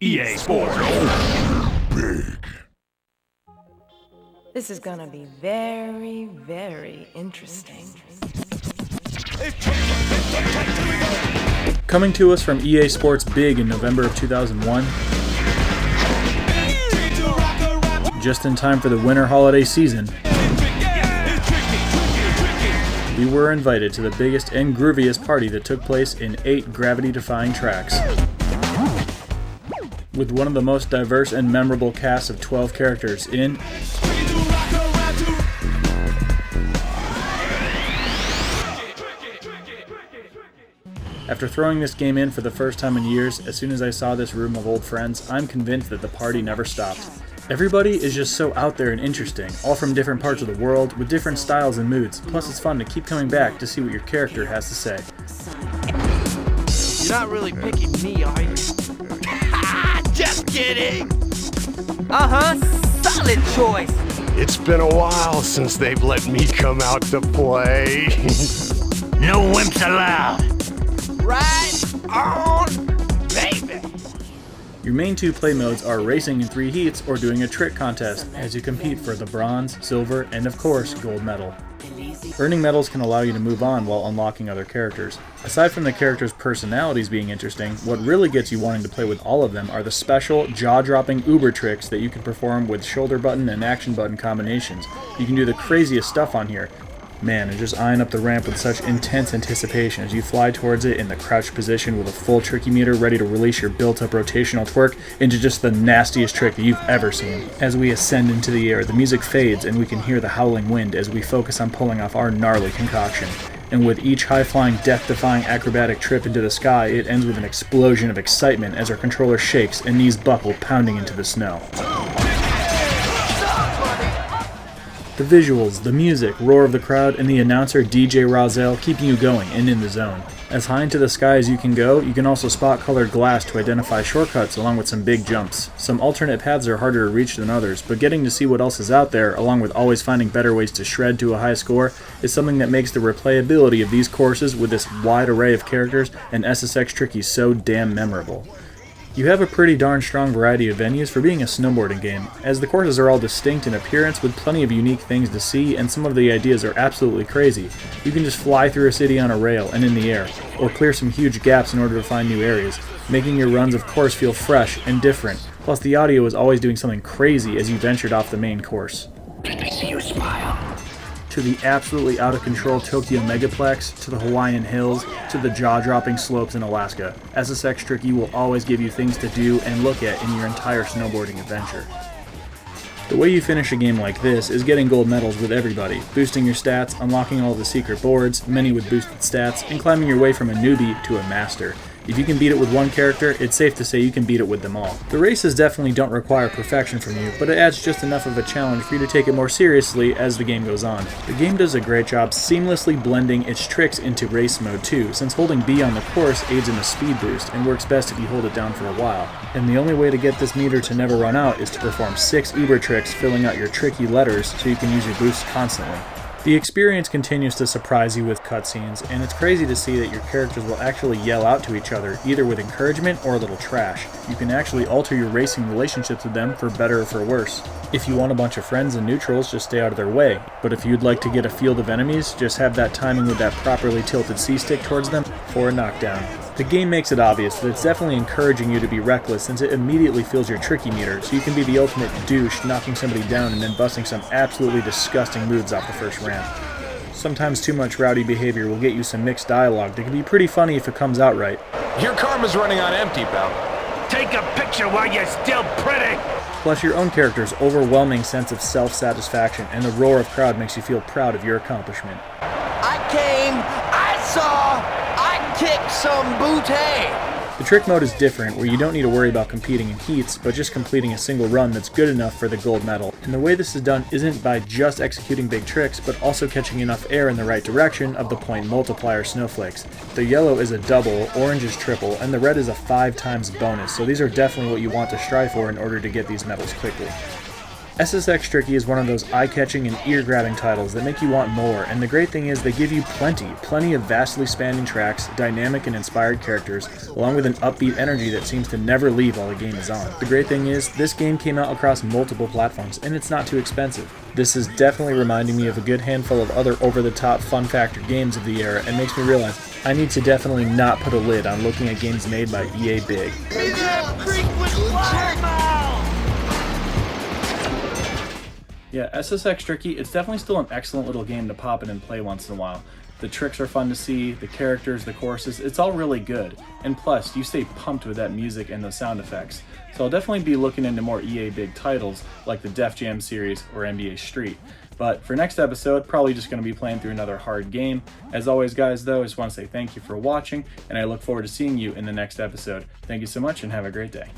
EA Sports. Big. This is gonna be very, very interesting. Coming to us from EA Sports Big in November of 2001. Just in time for the winter holiday season. We were invited to the biggest and grooviest party that took place in 8 gravity-defying tracks. With one of the most diverse and memorable casts of 12 characters in After throwing this game in for the first time in years, as soon as I saw this room of old friends, I'm convinced that the party never stopped. Everybody is just so out there and interesting, all from different parts of the world, with different styles and moods, plus it's fun to keep coming back to see what your character has to say. You're not really picking me, are you? Just kidding! Solid choice! It's been a while since they've let me come out to play. No wimps allowed. Right on, baby! Your main 2 play modes are racing in 3 heats or doing a trick contest as you compete for the bronze, silver, and of course, gold medal. Earning medals can allow you to move on while unlocking other characters. Aside from the characters' personalities being interesting, what really gets you wanting to play with all of them are the special, jaw-dropping uber tricks that you can perform with shoulder button and action button combinations. You can do the craziest stuff on here. Man, and just eyeing up the ramp with such intense anticipation as you fly towards it in the crouched position with a full tricky meter ready to release your built-up rotational twerk into just the nastiest trick that you've ever seen. As we ascend into the air, the music fades and we can hear the howling wind as we focus on pulling off our gnarly concoction. And with each high-flying, death-defying acrobatic trip into the sky, it ends with an explosion of excitement as our controller shakes and knees buckle pounding into the snow. The visuals, the music, roar of the crowd, and the announcer DJ Rozelle keeping you going and in the zone. As high into the sky as you can go, you can also spot colored glass to identify shortcuts along with some big jumps. Some alternate paths are harder to reach than others, but getting to see what else is out there, along with always finding better ways to shred to a high score, is something that makes the replayability of these courses with this wide array of characters and SSX Tricky so damn memorable. You have a pretty darn strong variety of venues for being a snowboarding game, as the courses are all distinct in appearance with plenty of unique things to see, and some of the ideas are absolutely crazy. You can just fly through a city on a rail and in the air, or clear some huge gaps in order to find new areas, making your runs of course feel fresh and different, plus the audio is always doing something crazy as you ventured off the main course. Let me see you smile. To the absolutely out-of-control Tokyo Megaplex, to the Hawaiian Hills, to the jaw-dropping slopes in Alaska, SSX Tricky will always give you things to do and look at in your entire snowboarding adventure. The way you finish a game like this is getting gold medals with everybody, boosting your stats, unlocking all the secret boards, many with boosted stats, and climbing your way from a newbie to a master. If you can beat it with one character, it's safe to say you can beat it with them all. The races definitely don't require perfection from you, but it adds just enough of a challenge for you to take it more seriously as the game goes on. The game does a great job seamlessly blending its tricks into race mode too, since holding B on the course aids in a speed boost and works best if you hold it down for a while. And the only way to get this meter to never run out is to perform 6 uber tricks filling out your tricky letters so you can use your boost constantly. The experience continues to surprise you with cutscenes, and it's crazy to see that your characters will actually yell out to each other, either with encouragement or a little trash. You can actually alter your racing relationships with them for better or for worse. If you want a bunch of friends and neutrals, just stay out of their way, but if you'd like to get a field of enemies, just have that timing with that properly tilted C-stick towards them for a knockdown. The game makes it obvious that it's definitely encouraging you to be reckless since it immediately fills your tricky meter, so you can be the ultimate douche, knocking somebody down and then busting some absolutely disgusting moves off the first ramp. Sometimes too much rowdy behavior will get you some mixed dialogue that can be pretty funny if it comes out right. Your karma's running on empty, pal. Take a picture while you're still pretty. Plus your own character's overwhelming sense of self-satisfaction and the roar of crowd makes you feel proud of your accomplishment. I came, I saw, I kicked some booty! The trick mode is different, where you don't need to worry about competing in heats, but just completing a single run that's good enough for the gold medal. And the way this is done isn't by just executing big tricks, but also catching enough air in the right direction of the point multiplier snowflakes. The yellow is a double, orange is triple, and the red is a 5 times bonus, so these are definitely what you want to strive for in order to get these medals quickly. SSX Tricky is one of those eye-catching and ear-grabbing titles that make you want more, and the great thing is they give you plenty of vastly spanning tracks, dynamic and inspired characters, along with an upbeat energy that seems to never leave while the game is on. The great thing is, this game came out across multiple platforms, and it's not too expensive. This is definitely reminding me of a good handful of other over-the-top fun factor games of the era, and makes me realize I need to definitely not put a lid on looking at games made by EA Big. Yeah, SSX Tricky, it's definitely still an excellent little game to pop in and play once in a while. The tricks are fun to see, the characters, the courses, it's all really good. And plus, you stay pumped with that music and those sound effects. So I'll definitely be looking into more EA Big titles like the Def Jam series or NBA Street. But for next episode, probably just going to be playing through another hard game. As always, guys, though, I just want to say thank you for watching, and I look forward to seeing you in the next episode. Thank you so much, and have a great day.